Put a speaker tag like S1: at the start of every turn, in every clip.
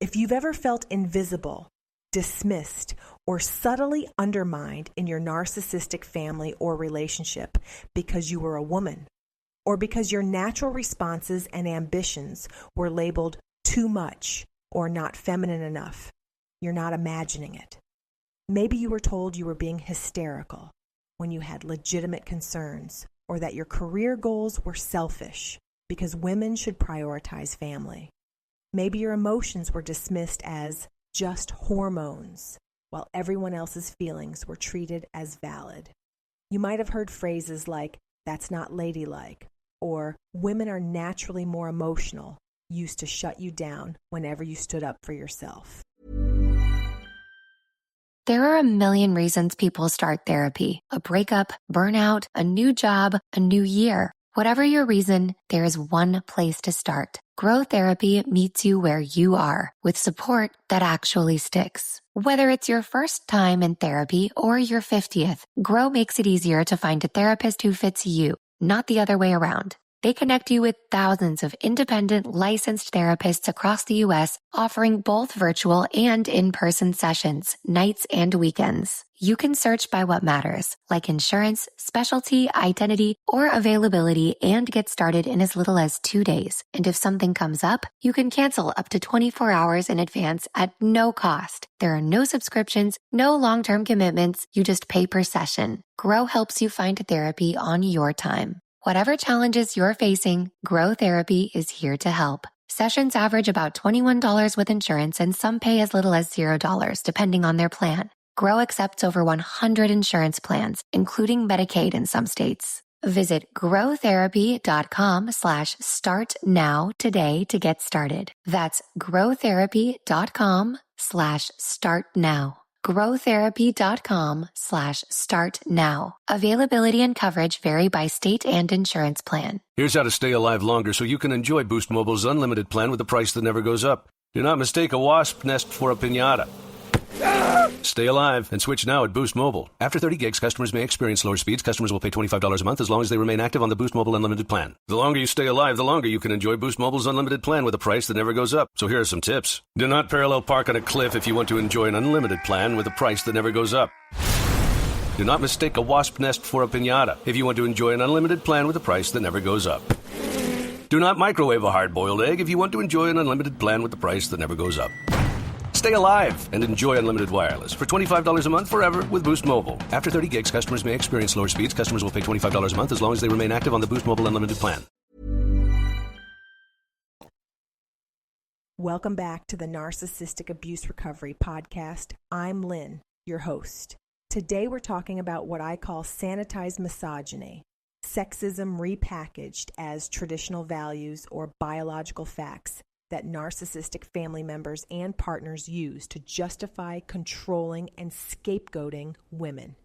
S1: If you've ever felt invisible, dismissed, or subtly undermined in your narcissistic family or relationship because you were a woman, or because your natural responses and ambitions were labeled too much or not feminine enough, you're not imagining it. Maybe you were told you were being hysterical when you had legitimate concerns, or that your career goals were selfish because women should prioritize family. Maybe your emotions were dismissed as just hormones, while everyone else's feelings were treated as valid. You might have heard phrases like, "that's not ladylike," or "women are naturally more emotional," used to shut you down whenever you stood up for yourself.
S2: There are a million reasons people start therapy: a breakup, burnout, a new job, a new year. Whatever your reason, there is one place to start. Grow Therapy meets you where you are with support that actually sticks. Whether it's your first time in therapy or your 50th, Grow makes it easier to find a therapist who fits you, not the other way around. They connect you with thousands of independent, licensed therapists across the U.S., offering both virtual and in-person sessions, nights and weekends. You can search by what matters, like insurance, specialty, identity, or availability, and get started in as little as 2 days. And if something comes up, you can cancel up to 24 hours in advance at no cost. There are no subscriptions, no long-term commitments. You just pay per session. Grow helps you find therapy on your time. Whatever challenges you're facing, Grow Therapy is here to help. Sessions average about $21 with insurance, and some pay as little as $0, depending on their plan. Grow accepts over 100 insurance plans, including Medicaid in some states. Visit growtherapy.com/start now today to get started. That's growtherapy.com/start now. growtherapy.com/start now. Availability and coverage vary by state and insurance plan.
S3: Here's how to stay alive longer so you can enjoy Boost Mobile's unlimited plan with a price that never goes up. Do not mistake a wasp nest for a piñata. Stay alive and switch now at Boost Mobile. After 30 gigs, customers may experience slower speeds. Customers will pay $25 a month as long as they remain active on the Boost Mobile Unlimited plan. The longer you stay alive, the longer you can enjoy Boost Mobile's unlimited plan with a price that never goes up. So here are some tips. Do not parallel park on a cliff if you want to enjoy an unlimited plan with a price that never goes up. Do not mistake a wasp nest for a piñata if you want to enjoy an unlimited plan with a price that never goes up. Do not microwave a hard-boiled egg if you want to enjoy an unlimited plan with the price that never goes up. Stay alive and enjoy unlimited wireless for $25 a month forever with Boost Mobile. After 30 gigs, customers may experience slower speeds. Customers will pay $25 a month as long as they remain active on the Boost Mobile Unlimited plan.
S1: Welcome back to the Narcissistic Abuse Recovery Podcast. I'm Lynn, your host. Today we're talking about what I call sanitized misogyny, sexism repackaged as traditional values or biological facts that narcissistic family members and partners use to justify controlling and scapegoating women.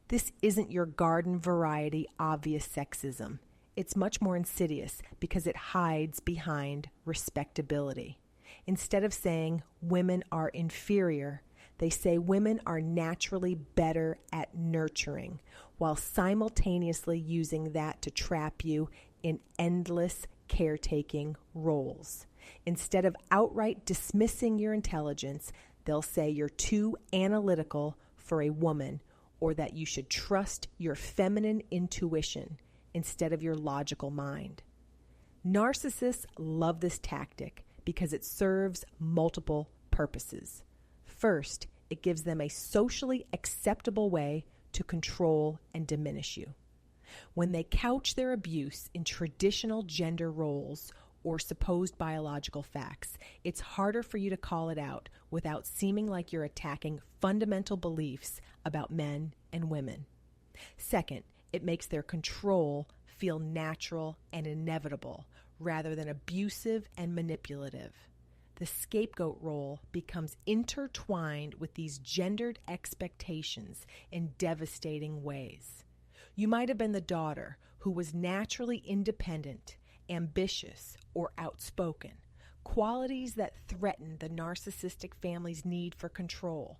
S1: This isn't your garden variety obvious sexism. It's much more insidious because it hides behind respectability. Instead of saying women are inferior, they say women are naturally better at nurturing, while simultaneously using that to trap you in endless caretaking roles. Instead of outright dismissing your intelligence, they'll say you're too analytical for a woman, or that you should trust your feminine intuition instead of your logical mind. Narcissists love this tactic because it serves multiple purposes. First, it gives them a socially acceptable way to control and diminish you. When they couch their abuse in traditional gender roles or supposed biological facts, it's harder for you to call it out without seeming like you're attacking fundamental beliefs about men and women. Second, it makes their control feel natural and inevitable rather than abusive and manipulative. The scapegoat role becomes intertwined with these gendered expectations in devastating ways. You might have been the daughter who was naturally independent, ambitious, or outspoken, qualities that threaten the narcissistic family's need for control.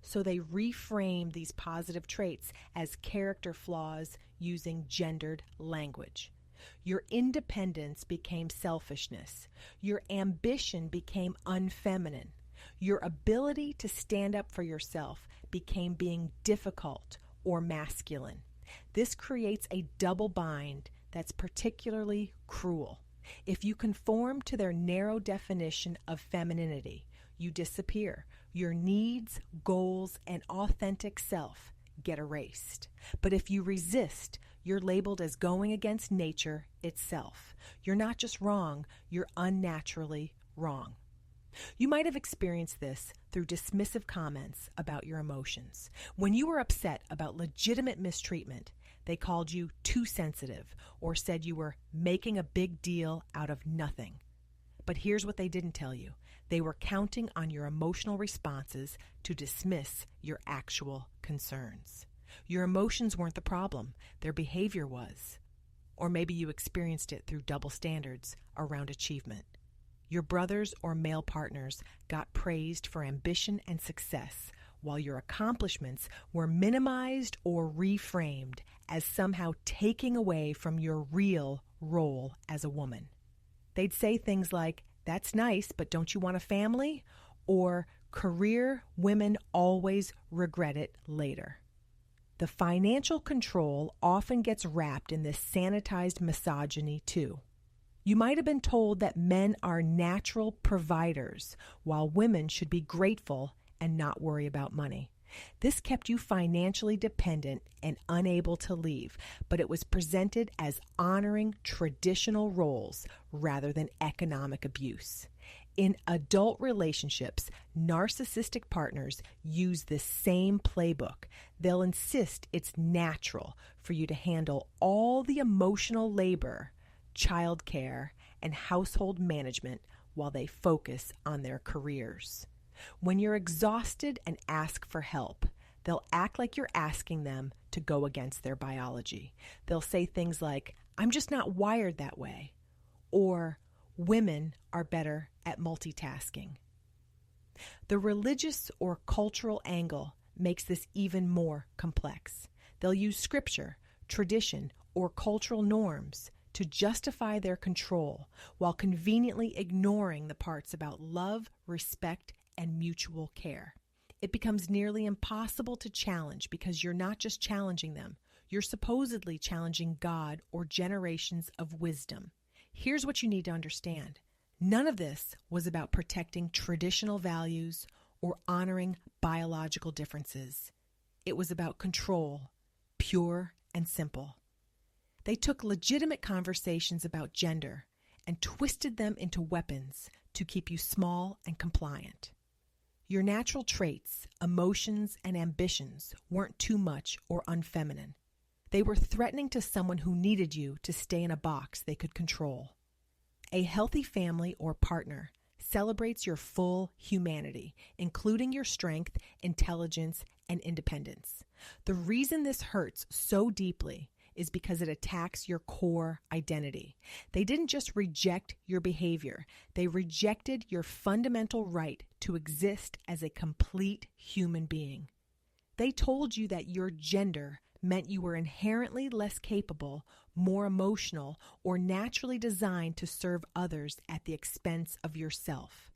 S1: So they reframe these positive traits as character flaws using gendered language. Your independence became selfishness. Your ambition became unfeminine. Your ability to stand up for yourself became being difficult or masculine. This creates a double bind that's particularly cruel. If you conform to their narrow definition of femininity, you disappear. Your needs, goals, and authentic self get erased. But if you resist, you're labeled as going against nature itself. You're not just wrong, you're unnaturally wrong. You might have experienced this through dismissive comments about your emotions. When you were upset about legitimate mistreatment, they called you too sensitive or said you were making a big deal out of nothing. But here's what they didn't tell you. They were counting on your emotional responses to dismiss your actual concerns. Your emotions weren't the problem. Their behavior was. Or maybe you experienced it through double standards around achievement. Your brothers or male partners got praised for ambition and success, while your accomplishments were minimized or reframed as somehow taking away from your real role as a woman. They'd say things like, "That's nice, but don't you want a family?" Or, "Career women always regret it later." The financial control often gets wrapped in this sanitized misogyny too. You might have been told that men are natural providers, while women should be grateful and not worry about money. This kept you financially dependent and unable to leave, but it was presented as honoring traditional roles rather than economic abuse. In adult relationships, narcissistic partners use this same playbook. They'll insist it's natural for you to handle all the emotional labor, childcare, and household management while they focus on their careers. When you're exhausted and ask for help, they'll act like you're asking them to go against their biology. They'll say things like, "I'm just not wired that way," or "Women are better at multitasking." The religious or cultural angle makes this even more complex. They'll use scripture, tradition, or cultural norms to justify their control while conveniently ignoring the parts about love, respect, and mutual care. It becomes nearly impossible to challenge because you're not just challenging them, you're supposedly challenging God or generations of wisdom. Here's what you need to understand. None of this was about protecting traditional values or honoring biological differences. It was about control, pure and simple. They took legitimate conversations about gender and twisted them into weapons to keep you small and compliant. Your natural traits, emotions, and ambitions weren't too much or unfeminine. They were threatening to someone who needed you to stay in a box they could control. A healthy family or partner celebrates your full humanity, including your strength, intelligence, and independence. The reason this hurts so deeply is because it attacks your core identity. They didn't just reject your behavior, they rejected your fundamental right to exist as a complete human being. They told you that your gender meant you were inherently less capable, more emotional, or naturally designed to serve others at the expense of yourself.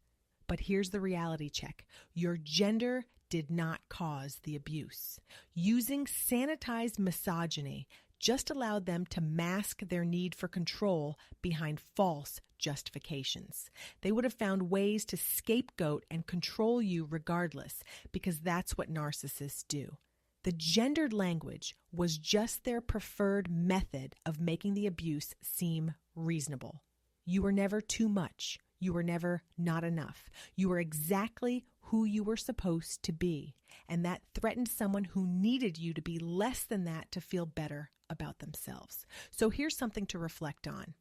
S1: But here's the reality check. Your gender did not cause the abuse. Using sanitized misogyny just allowed them to mask their need for control behind false justifications. They would have found ways to scapegoat and control you regardless, because that's what narcissists do. The gendered language was just their preferred method of making the abuse seem reasonable. You were never too much. You were never not enough. You were exactly who you were supposed to be, and that threatened someone who needed you to be less than that to feel better about themselves. So here's something to reflect on.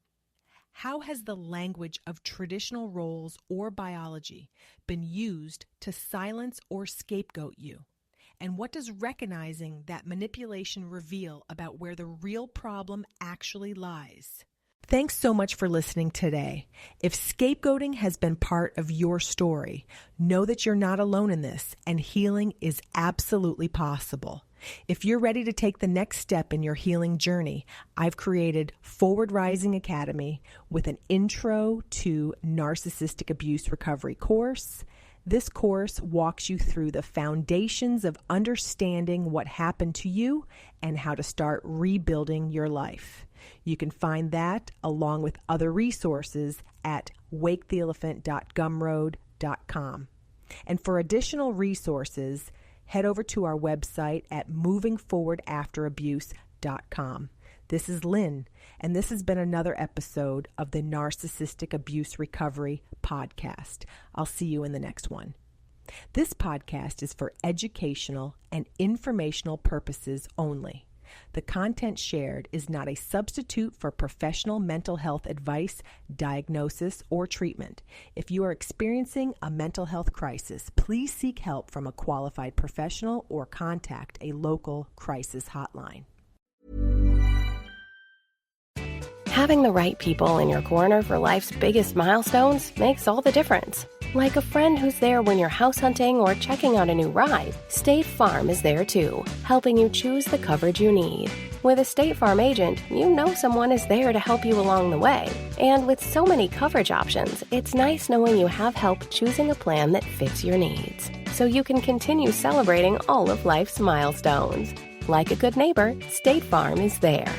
S1: How has the language of traditional roles or biology been used to silence or scapegoat you? And what does recognizing that manipulation reveal about where the real problem actually lies? Thanks so much for listening today. If scapegoating has been part of your story, know that you're not alone in this, and healing is absolutely possible. If you're ready to take the next step in your healing journey, I've created Forward Rising Academy with an Intro to Narcissistic Abuse Recovery course. This course walks you through the foundations of understanding what happened to you and how to start rebuilding your life. You can find that along with other resources at waketheelephant.gumroad.com. And for additional resources, head over to our website at movingforwardafterabuse.com. This is Lynn, and this has been another episode of the Narcissistic Abuse Recovery Podcast. I'll see you in the next one. This podcast is for educational and informational purposes only. The content shared is not a substitute for professional mental health advice, diagnosis, or treatment. If you are experiencing a mental health crisis, please seek help from a qualified professional or contact a local crisis hotline.
S4: Having the right people in your corner for life's biggest milestones makes all the difference. Like a friend who's there when you're house hunting or checking out a new ride, State Farm is there too, helping you choose the coverage you need. With a State Farm agent, you know someone is there to help you along the way. And with so many coverage options, it's nice knowing you have help choosing a plan that fits your needs, so you can continue celebrating all of life's milestones. Like a good neighbor, State Farm is there.